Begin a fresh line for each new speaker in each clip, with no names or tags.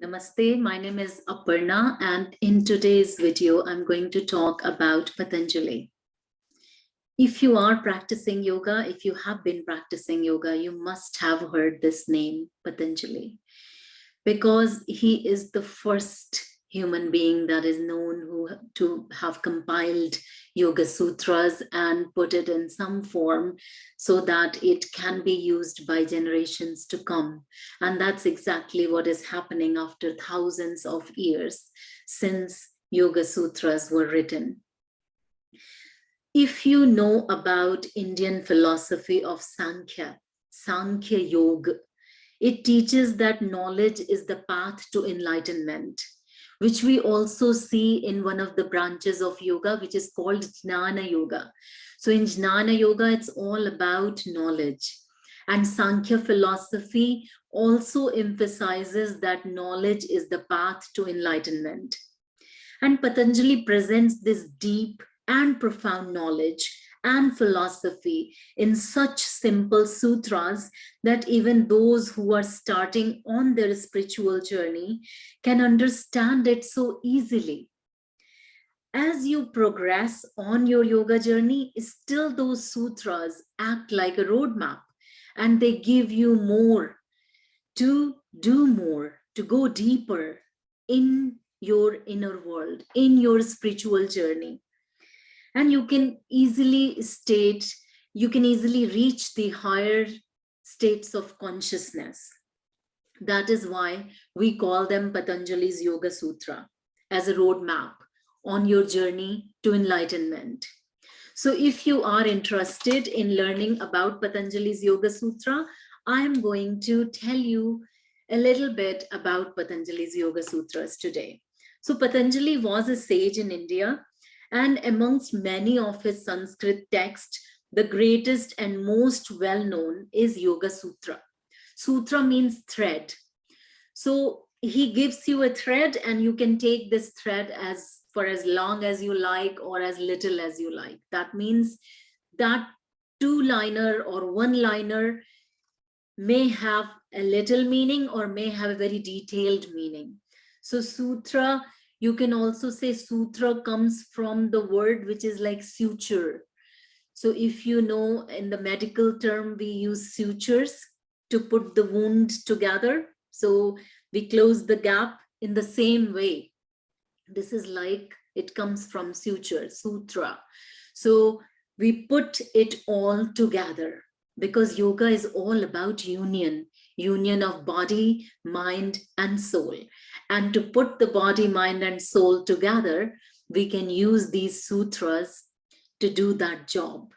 Namaste, my name is Aparna, and in today's video, I'm going to talk about Patanjali. If you are practicing yoga, if you have been practicing yoga, you must have heard this name, Patanjali, because he is the first human being that is known to have compiled Yoga Sutras and put it in some form so that it can be used by generations to come. And that's exactly what is happening after thousands of years since Yoga Sutras were written. If you know about Indian philosophy of Sankhya Yoga, it teaches that knowledge is the path to enlightenment, which we also see in one of the branches of yoga, which is called Jnana Yoga. So in Jnana Yoga, it's all about knowledge. And Sankhya philosophy also emphasizes that knowledge is the path to enlightenment. And Patanjali presents this deep and profound knowledge and philosophy in such simple sutras that even those who are starting on their spiritual journey can understand it so easily. As you progress on your yoga journey, still those sutras act like a roadmap, and they give you more to do more, to go deeper in your inner world, in your spiritual journey. And you can easily reach the higher states of consciousness. That is why we call them Patanjali's Yoga Sutra as a roadmap on your journey to enlightenment. So if you are interested in learning about Patanjali's Yoga Sutra, I am going to tell you a little bit about Patanjali's Yoga Sutras today. So Patanjali was a sage in India, and amongst many of his Sanskrit texts, the greatest and most well-known is Yoga Sutra. Sutra means thread. So he gives you a thread, and you can take this thread for as long as you like or as little as you like. That means that two-liner or one-liner may have a little meaning or may have a very detailed meaning. So sutra, you can also say sutra comes from the word which is like suture. So if you know, in the medical term, we use sutures to put the wound together. So we close the gap in the same way. This is like, it comes from suture, sutra. So we put it all together because yoga is all about union of body, mind, and soul. And to put the body, mind, and soul together, we can use these sutras to do that job.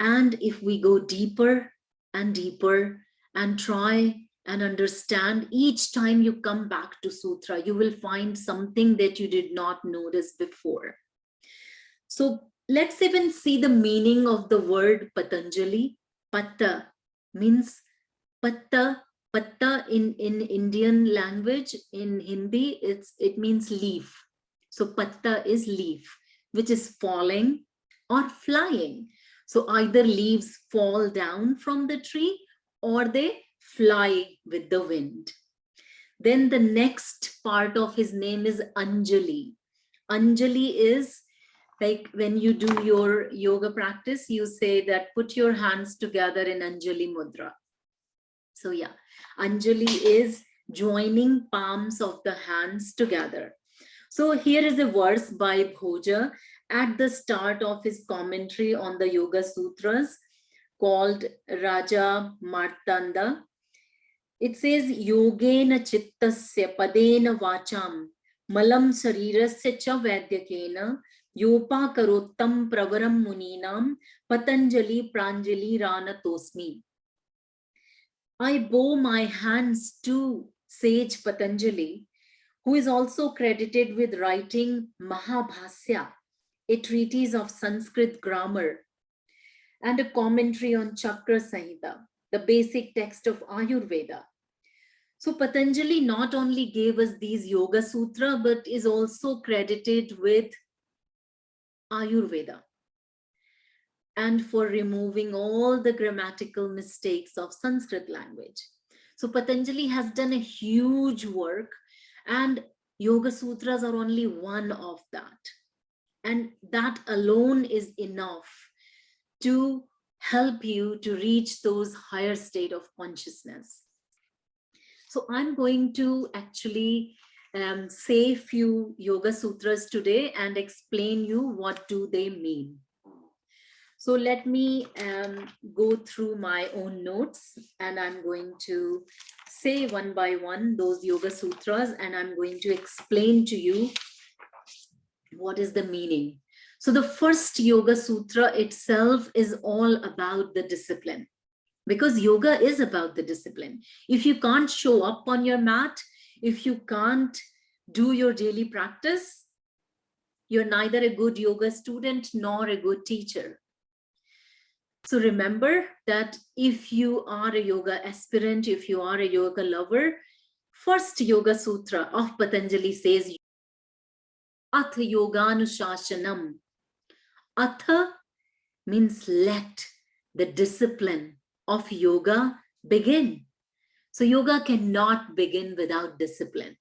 And if we go deeper and deeper and try and understand, each time you come back to sutra, you will find something that you did not notice before. So let's even see the meaning of the word Patanjali. Patta means patta. Patta in Indian language, in Hindi, it means leaf. So patta is leaf, which is falling or flying. So either leaves fall down from the tree or they fly with the wind. Then the next part of his name is Anjali. Anjali is like when you do your yoga practice, you say that put your hands together in Anjali Mudra. So yeah, Anjali is joining palms of the hands together. So here is a verse by Bhoja at the start of his commentary on the Yoga Sutras called Raja Martanda. It says, Yogena chittasya padena vacham malam sarirasya cha vaidyakena yopa karottam pravaram muninam Patanjali pranjali ranatosmi. I bow my hands to sage Patanjali, who is also credited with writing Mahabhasya, a treatise of Sanskrit grammar, and a commentary on Chakra Samhita, the basic text of Ayurveda. So Patanjali not only gave us these Yoga Sutra, but is also credited with Ayurveda and for removing all the grammatical mistakes of Sanskrit language. So Patanjali has done a huge work, and Yoga Sutras are only one of that. And that alone is enough to help you to reach those higher state of consciousness. So I'm going to actually say few Yoga Sutras today and explain you what do they mean. So let me go through my own notes, and I'm going to say one by one those Yoga Sutras, and I'm going to explain to you what is the meaning. So the first Yoga Sutra itself is all about the discipline, because yoga is about the discipline. If you can't show up on your mat, if you can't do your daily practice, you're neither a good yoga student nor a good teacher. So remember that if you are a yoga aspirant, if you are a yoga lover, first Yoga Sutra of Patanjali says, Atha Yoganushashanam. Atha means let the discipline of yoga begin. So yoga cannot begin without discipline.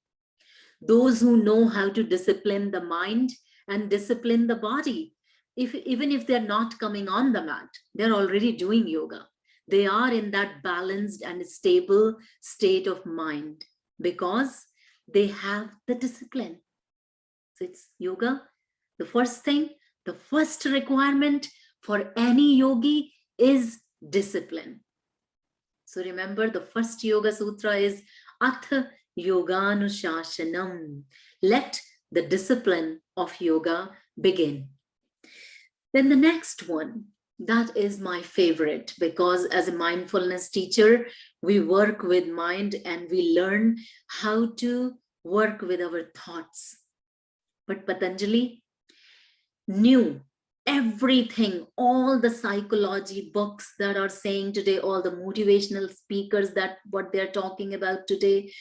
Those who know how to discipline the mind and discipline the body, even if they're not coming on the mat, they're already doing yoga. They are in that balanced and stable state of mind because they have the discipline. So it's yoga. The first thing, the first requirement for any yogi is discipline. So remember, the first Yoga Sutra is Atha Yoganushashanam. Let the discipline of yoga begin. Then the next one, that is my favorite, because as a mindfulness teacher, we work with mind and we learn how to work with our thoughts. But Patanjali knew everything, all the psychology books that are saying today, all the motivational speakers that what they're talking about today,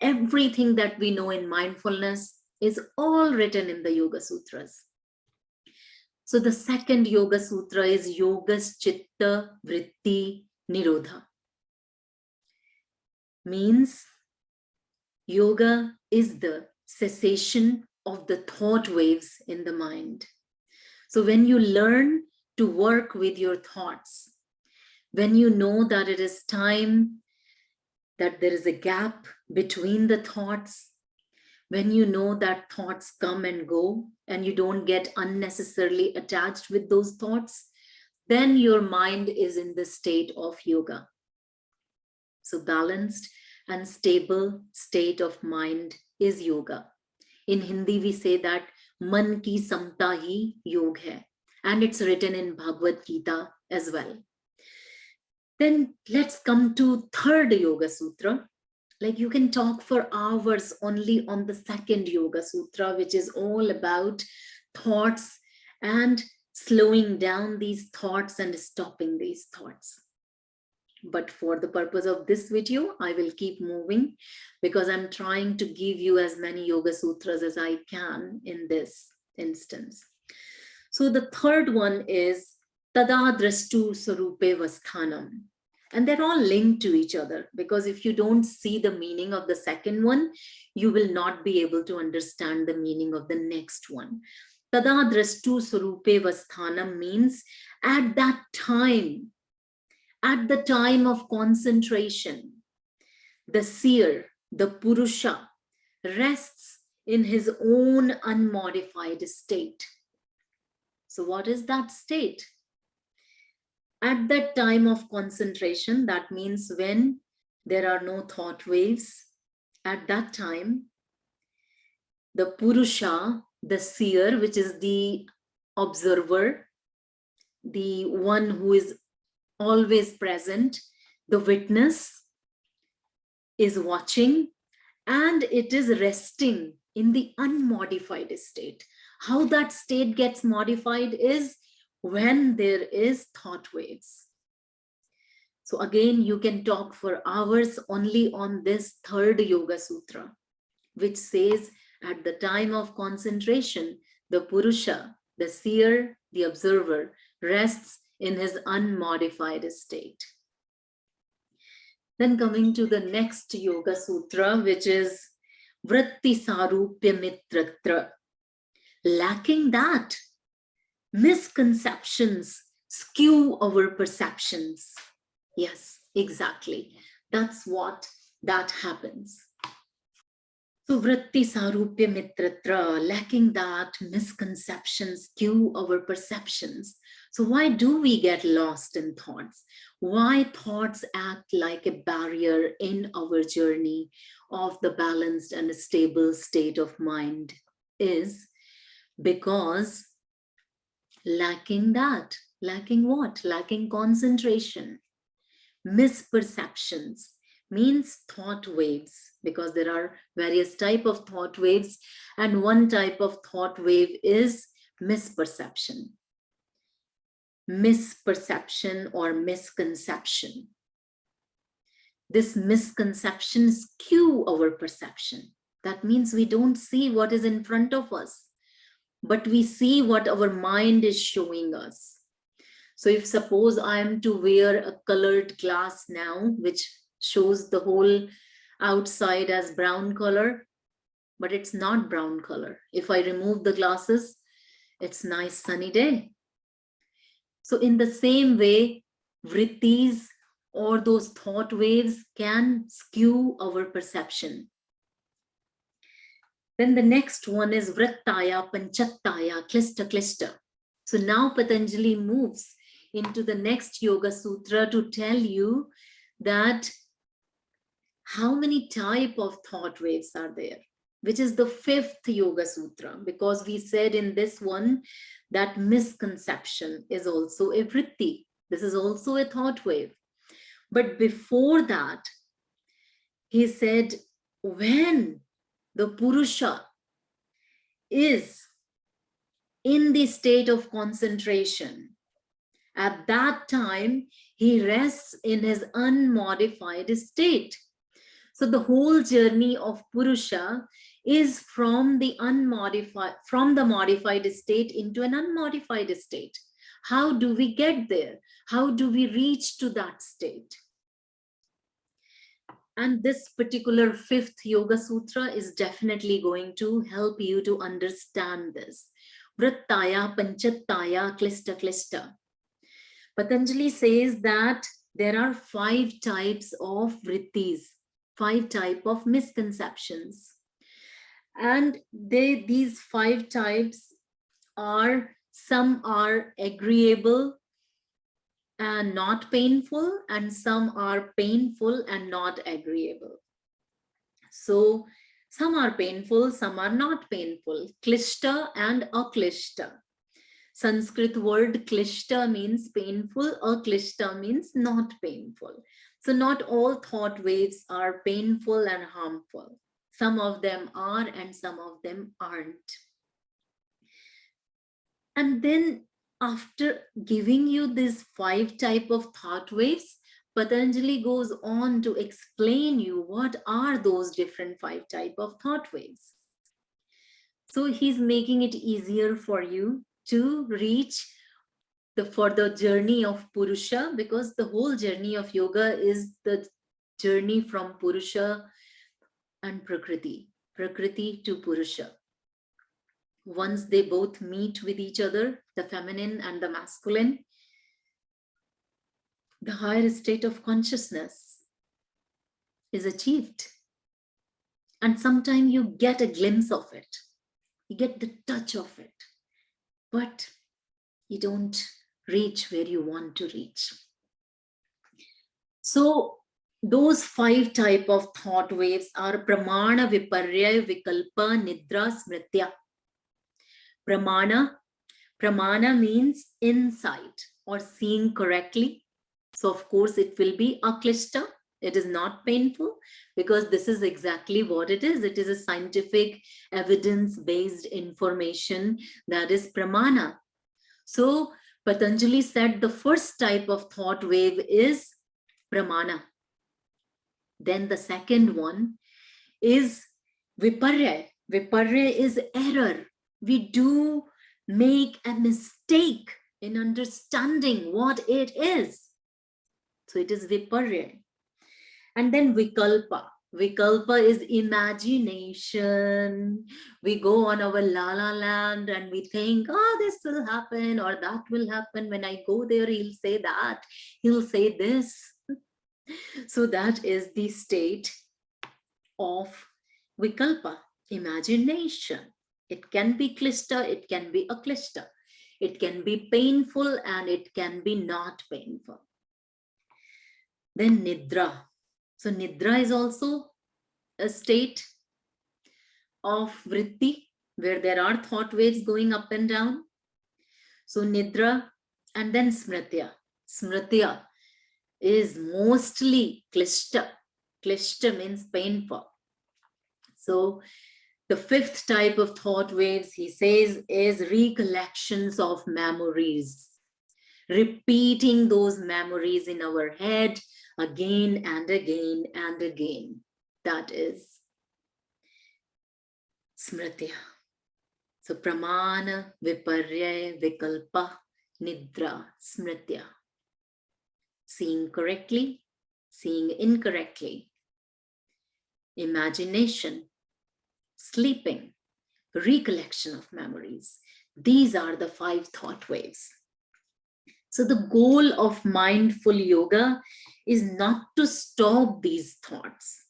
everything that we know in mindfulness is all written in the Yoga Sutras. So the second Yoga Sutra is Yogas Chitta Vritti Nirodha. Means yoga is the cessation of the thought waves in the mind. So when you learn to work with your thoughts, when you know that it is time, that there is a gap between the thoughts, when you know that thoughts come and go and you don't get unnecessarily attached with those thoughts, then your mind is in the state of yoga. So balanced and stable state of mind is yoga. In Hindi, we say that man ki samta hi yog hai, and it's written in Bhagavad Gita as well. Then let's come to third Yoga Sutra. Like you can talk for hours only on the second Yoga Sutra, which is all about thoughts and slowing down these thoughts and stopping these thoughts. But for the purpose of this video, I will keep moving because I'm trying to give you as many Yoga Sutras as I can in this instance. So the third one is Tada Drastu Sarupe Vasthanam. And they're all linked to each other, because if you don't see the meaning of the second one, you will not be able to understand the meaning of the next one. Tada Drastu Sarupe Vasthanam means at that time, at the time of concentration, the seer, the Purusha, rests in his own unmodified state. So what is that state? At that time of concentration, that means when there are no thought waves, at that time, the Purusha, the seer, which is the observer, the one who is always present, the witness is watching, and it is resting in the unmodified state. How that state gets modified is when there is thought waves. So again, you can talk for hours only on this third Yoga Sutra, which says at the time of concentration, the Purusha, the seer, the observer, rests in his unmodified state. Then coming to the next Yoga Sutra, which is Vritti Sarupya Mitratra. Lacking that, misconceptions skew our perceptions. Yes, exactly. That's what that happens. So vritti sarupya mitratra, lacking that, misconceptions skew our perceptions. So why do we get lost in thoughts? Why thoughts act like a barrier in our journey of the balanced and stable state of mind is because lacking that. Lacking what? Lacking concentration. Misperceptions means thought waves, because there are various type of thought waves, and one type of thought wave is misperception. Misperception or misconception. This misconception skew our perception. That means we don't see what is in front of us, but we see what our mind is showing us. So if suppose I am to wear a colored glass now, which shows the whole outside as brown color, but it's not brown color. If I remove the glasses, it's nice sunny day. So in the same way, vrittis or those thought waves can skew our perception. Then the next one is vrittaya, panchattaya, klishta, klishta. So now Patanjali moves into the next Yoga Sutra to tell you that how many type of thought waves are there, which is the 5th Yoga Sutra, because we said in this one that misconception is also a vritti. This is also a thought wave. But before that, he said when the Purusha is in the state of concentration, at that time, he rests in his unmodified state. So the whole journey of Purusha is from the modified state into an unmodified state. How do we get there? How do we reach to that state? And this particular 5th Yoga Sutra is definitely going to help you to understand this. Vrittaya, panchattaya, klishta, klishta. Patanjali says that there are 5 types of vrittis, 5 types of misconceptions. And these 5 types are, some are agreeable and not painful, and some are painful and not agreeable. So some are painful, some are not painful. Klishta and aklishta. Sanskrit word klishta means painful, aklishta means not painful. So not all thought waves are painful and harmful. Some of them are and some of them aren't. And then after giving you these 5 type of thought waves, Patanjali goes on to explain you what are those different 5 type of thought waves. So he's making it easier for you to reach for the journey of Purusha, because the whole journey of yoga is the journey from Purusha and Prakriti, Prakriti to Purusha. Once they both meet with each other, the feminine and the masculine, the higher state of consciousness is achieved. And sometimes you get a glimpse of it, you get the touch of it, but you don't reach where you want to reach. So those 5 type of thought waves are pramana, viparya, vikalpa, nidra, smritya. Pramana means insight or seeing correctly. So of course it will be aklishta. It is not painful, because this is exactly what it is. It is a scientific evidence-based information, that is pramana. So Patanjali said the first type of thought wave is pramana. Then the second one is viparya. Viparya is error. We do make a mistake in understanding what it is. So it is viparya. And then vikalpa. Vikalpa is imagination. We go on our la la land and we think, oh, this will happen or that will happen. When I go there, he'll say that, he'll say this. So that is the state of vikalpa, imagination. It can be klishta, it can be aklishta. It can be painful and it can be not painful. Then nidra. So nidra is also a state of vritti where there are thought waves going up and down. So nidra, and then smritya. Smritya is mostly klishta. Klishta means painful. So the fifth type of thought waves, he says, is recollections of memories. Repeating those memories in our head again and again and again. That is smritya. So pramana, viparya, vikalpa, nidra, smritya. Seeing correctly, seeing incorrectly. Imagination, sleeping, recollection of memories. These are the 5 thought waves. So the goal of mindful yoga is not to stop these thoughts.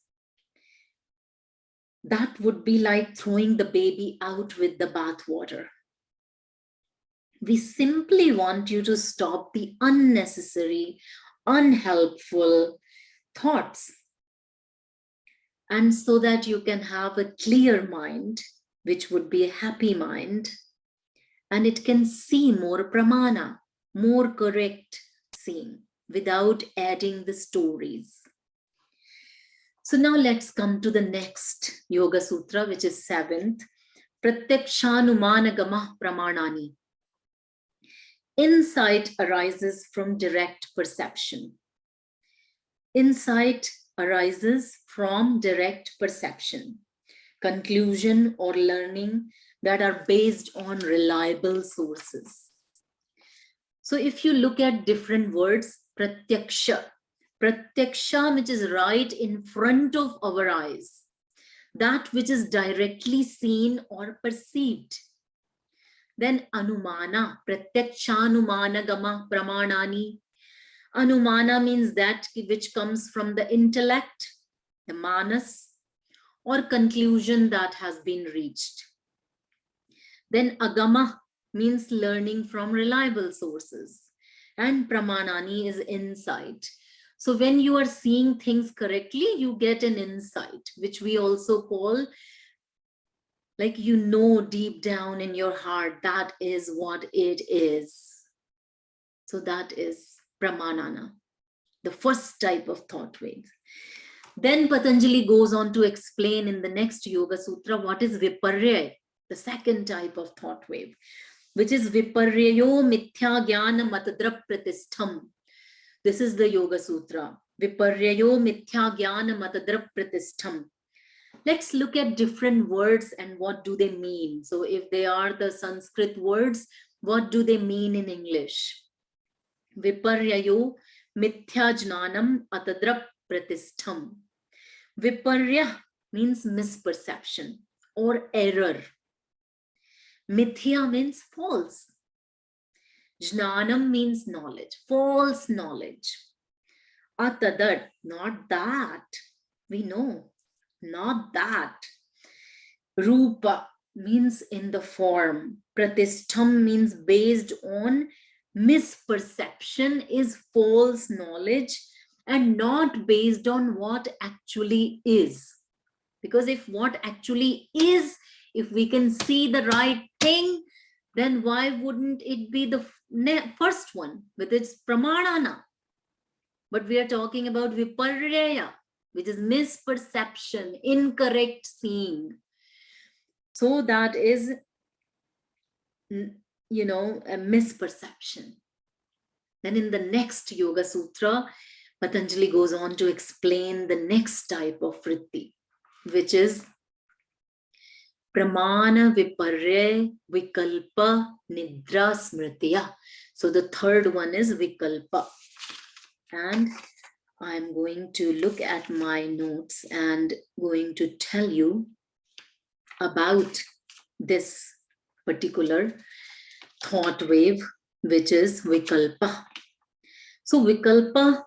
That would be like throwing the baby out with the bathwater. We simply want you to stop the unnecessary, unhelpful thoughts. And so that you can have a clear mind, which would be a happy mind, and it can see more pramana, more correct seeing, without adding the stories. So now let's come to the next Yoga Sutra, which is 7th, Pratyakshanumanagamah Pramanani. Insight arises from direct perception. Insight arises from direct perception, conclusion or learning that are based on reliable sources. So if you look at different words, pratyaksha, pratyaksha, which is right in front of our eyes, that which is directly seen or perceived. Then anumana, pratyakshanumana pramanani. Anumana means that which comes from the intellect, the manas, or conclusion that has been reached. Then agama means learning from reliable sources, and pramanani is insight. So when you are seeing things correctly, you get an insight, which we also call, like, you know, deep down in your heart, that is what it is. So that is pramanana, the first type of thought wave. Then Patanjali goes on to explain in the next Yoga Sutra what is viparya, the second type of thought wave, which is viparyayo mithya jnana matadra pratistham. This is the Yoga Sutra. Viparyayo mithya jnana matadra pratistham. Let's look at different words and what do they mean. So if they are the Sanskrit words, what do they mean in English? Viparyayo mithya jnanam atadra pratistham. Viparya means misperception or error. Mithya means false. Jnanam means knowledge, false knowledge. Atadar, not that. We know, not that. Rupa means in the form. Pratistham means based on misperception, is false knowledge and not based on what actually is. Because if what actually is, if we can see the right thing, then why wouldn't it be the first one with its pramanana? But we are talking about viparya, which is misperception, incorrect seeing. So that is, you know, a misperception. Then in the next Yoga Sutra, Patanjali goes on to explain the next type of vritti, which is pramana viparya vikalpa nidra smritya. So the third one is vikalpa. And I'm going to look at my notes and going to tell you about this particular thought wave, which is Vikalpa. So Vikalpa,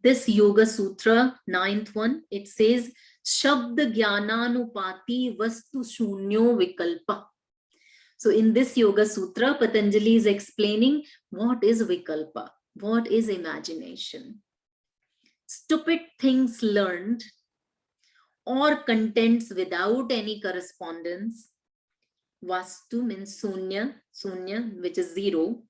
this Yoga Sutra, 9th one, it says, Shabda Jnananupati Vastu Shunyo Vikalpa. So in this Yoga Sutra, Patanjali is explaining what is Vikalpa, what is imagination. Stupid things learned or contents without any correspondence. Vastu means sunya, which is zero,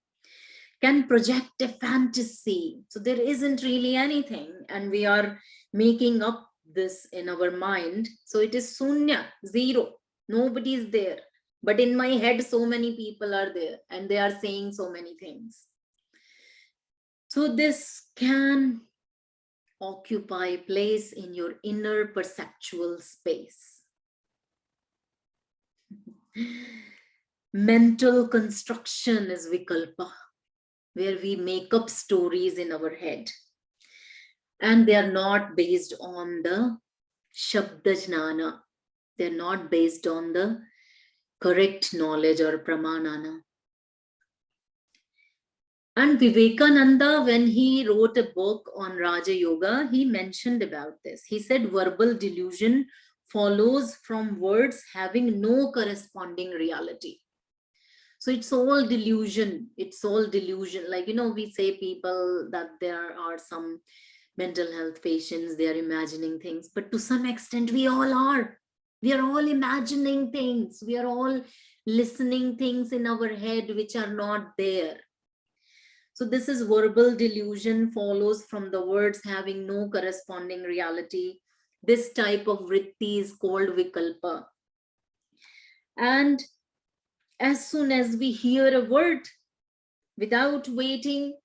can project a fantasy. So there isn't really anything, and we are making up this in our mind. So it is sunya, zero. Nobody is there. But in my head, so many people are there, and they are saying so many things. So this can occupy place in your inner perceptual space. Mental construction is Vikalpa, where we make up stories in our head. And they are not based on the Shabda Jnana. They're not based on the correct knowledge or Pramanana. And Vivekananda, when he wrote a book on Raj Yoga, he mentioned about this. He said verbal delusion follows from words having no corresponding reality. So it's all delusion. It's all delusion. Like, we say people that there are some mental health patients, they are imagining things, but to some extent we all are. We are all imagining things. We are all listening things in our head which are not there. So this is verbal delusion follows from the words having no corresponding reality. This type of vritti is called Vikalpa. And as soon as we hear a word, without waiting,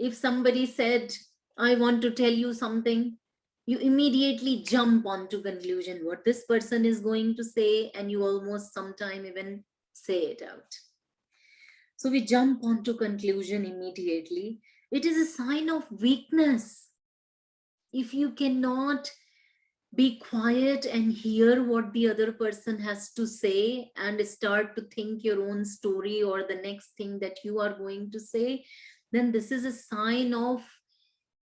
if somebody said, I want to tell you something, you immediately jump onto conclusion what this person is going to say, and you almost sometime even say it out. So we jump onto conclusion immediately. It is a sign of weakness. If you cannot be quiet and hear what the other person has to say and start to think your own story or the next thing that you are going to say, then this is a sign of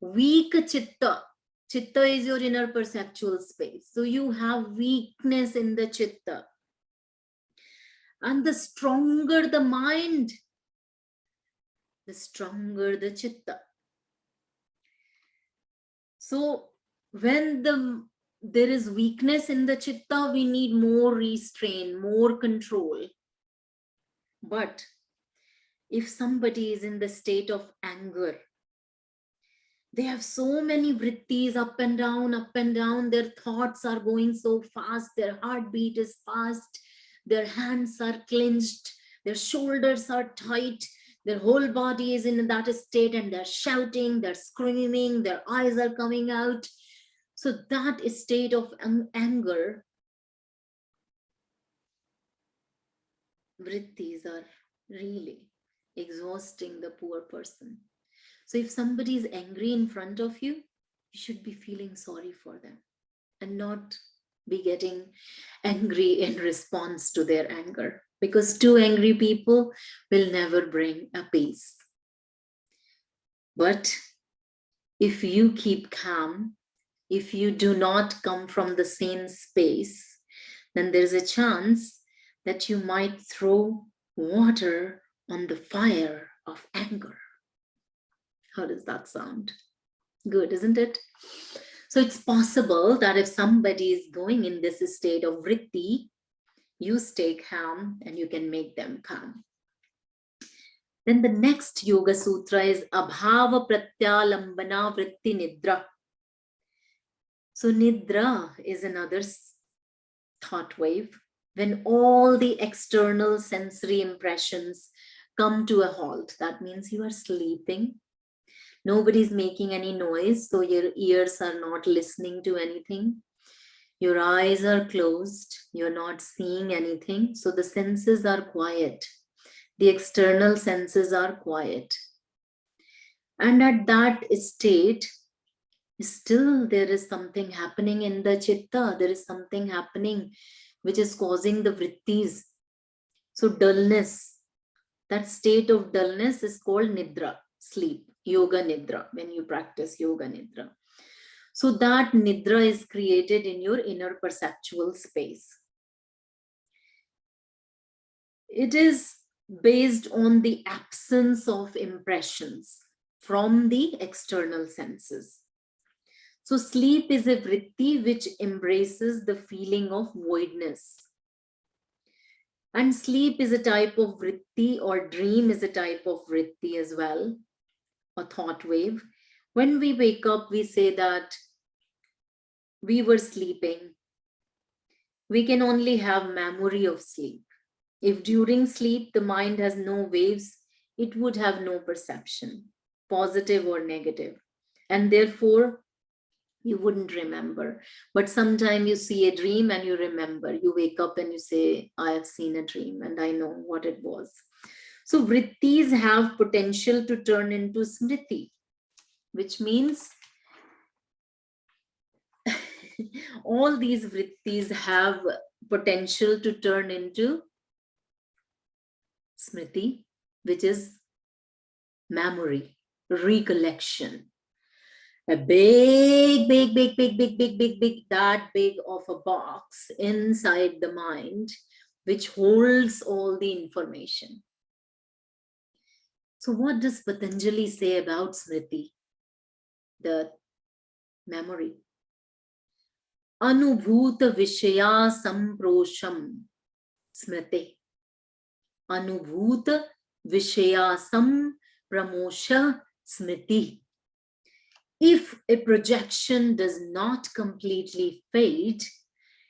weak chitta. Chitta is your inner perceptual space. So you have weakness in the chitta. And the stronger the mind, the stronger the chitta. So when there is weakness in the chitta, we need more restraint, more control. But if somebody is in the state of anger, they have so many vrittis up and down, their thoughts are going so fast, their heartbeat is fast, their hands are clenched, their shoulders are tight, their whole body is in that state, and they're shouting, they're screaming, their eyes are coming out. So that state of anger, vrittis are really exhausting the poor person. So if somebody is angry in front of you, you should be feeling sorry for them and not be getting angry in response to their anger, because two angry people will never bring a peace. But if you keep calm, if you do not come from the same space, then there's a chance that you might throw water on the fire of anger. How does that sound? Good, isn't it? So it's possible that if somebody is going in this state of vritti, you stay calm and you can make them calm. Then the next Yoga Sutra is Abhava Pratyalambana Vritti Nidra. So Nidra is another thought wave when all the external sensory impressions come to a halt. That means you are sleeping. Nobody's making any noise, so your ears are not listening to anything. Your eyes are closed. You're not seeing anything. So the senses are quiet. The external senses are quiet. And at that state, still there is something happening in the chitta, there is something happening which is causing the vrittis. So dullness, that state of dullness is called nidra, sleep, yoga nidra, when you practice yoga nidra. So that nidra is created in your inner perceptual space. It is based on the absence of impressions from the external senses. So sleep is a vritti which embraces the feeling of voidness. And sleep is a type of vritti, or dream is a type of vritti as well, a thought wave. When we wake up, we say that we were sleeping. We can only have memory of sleep. If during sleep the mind has no waves, it would have no perception, positive or negative. And therefore, you wouldn't remember. But sometimes you see a dream and you remember. You wake up and you say, I have seen a dream and I know what it was. So vrittis have potential to turn into smriti, which means all these vrittis have potential to turn into smriti, which is memory, recollection. A big, that big of a box inside the mind, which holds all the information. So what does Patanjali say about smriti, the memory? Anubhuta vishaya samprosham smriti. Anubhuta vishaya sampramosha smriti. If a projection does not completely fade,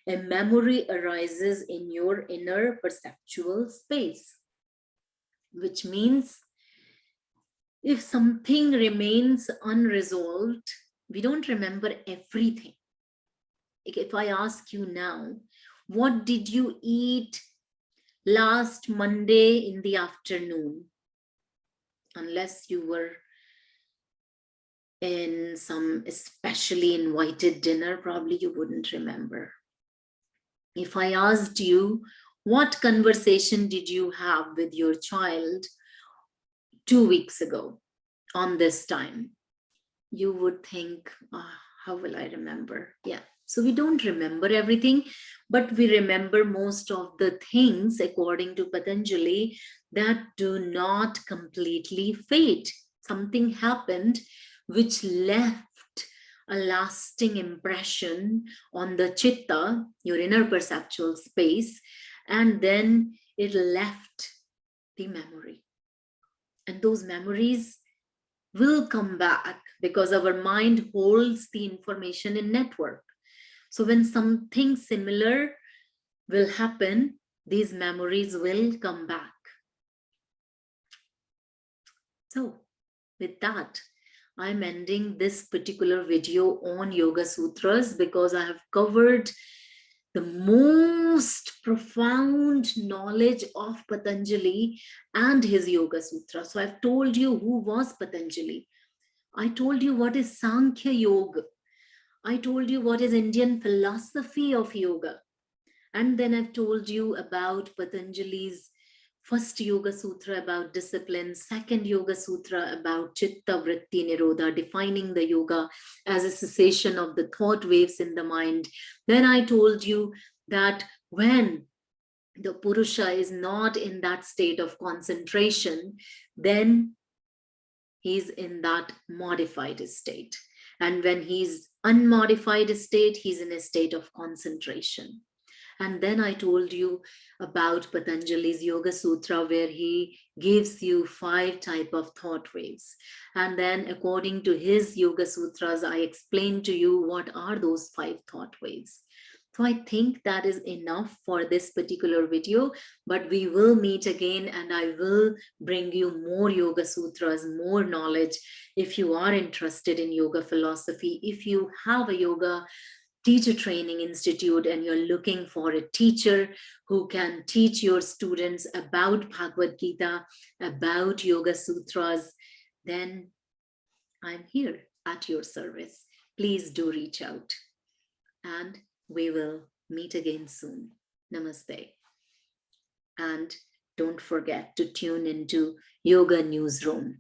a memory arises in your inner perceptual space, which means if something remains unresolved, we don't remember everything. If I ask you now, what did you eat last Monday in the afternoon? Unless you were in some especially invited dinner, probably you wouldn't remember. If I asked you, what conversation did you have with your child 2 weeks ago on this time? You would think, how will I remember? Yeah. So we don't remember everything, but we remember most of the things, according to Patanjali, that do not completely fade. Something happened which left a lasting impression on the chitta, your inner perceptual space, and then it left the memory. And those memories will come back because our mind holds the information in network. So when something similar will happen, these memories will come back. So with that, I'm ending this particular video on Yoga Sutras because I have covered the most profound knowledge of Patanjali and his Yoga Sutra. So I've told you who was Patanjali. I told you what is Sankhya Yoga. I told you what is Indian philosophy of yoga. And then I've told you about Patanjali's first Yoga Sutra about discipline, second Yoga Sutra about Chitta Vritti Nirodha, defining the yoga as a cessation of the thought waves in the mind. Then I told you that when the Purusha is not in that state of concentration, then he's in that modified state. And when he's unmodified state, he's in a state of concentration. And then I told you about Patanjali's Yoga Sutra, where he gives you 5 types of thought waves. And then according to his Yoga Sutras, I explained to you what are those 5 thought waves. So I think that is enough for this particular video, but we will meet again and I will bring you more Yoga Sutras, more knowledge. If you are interested in yoga philosophy, if you have a yoga teacher training institute and you're looking for a teacher who can teach your students about Bhagavad Gita, about Yoga Sutras, then I'm here at your service. please do reach out. And we will meet again soon. Namaste. And don't forget to tune into Yoga Newsroom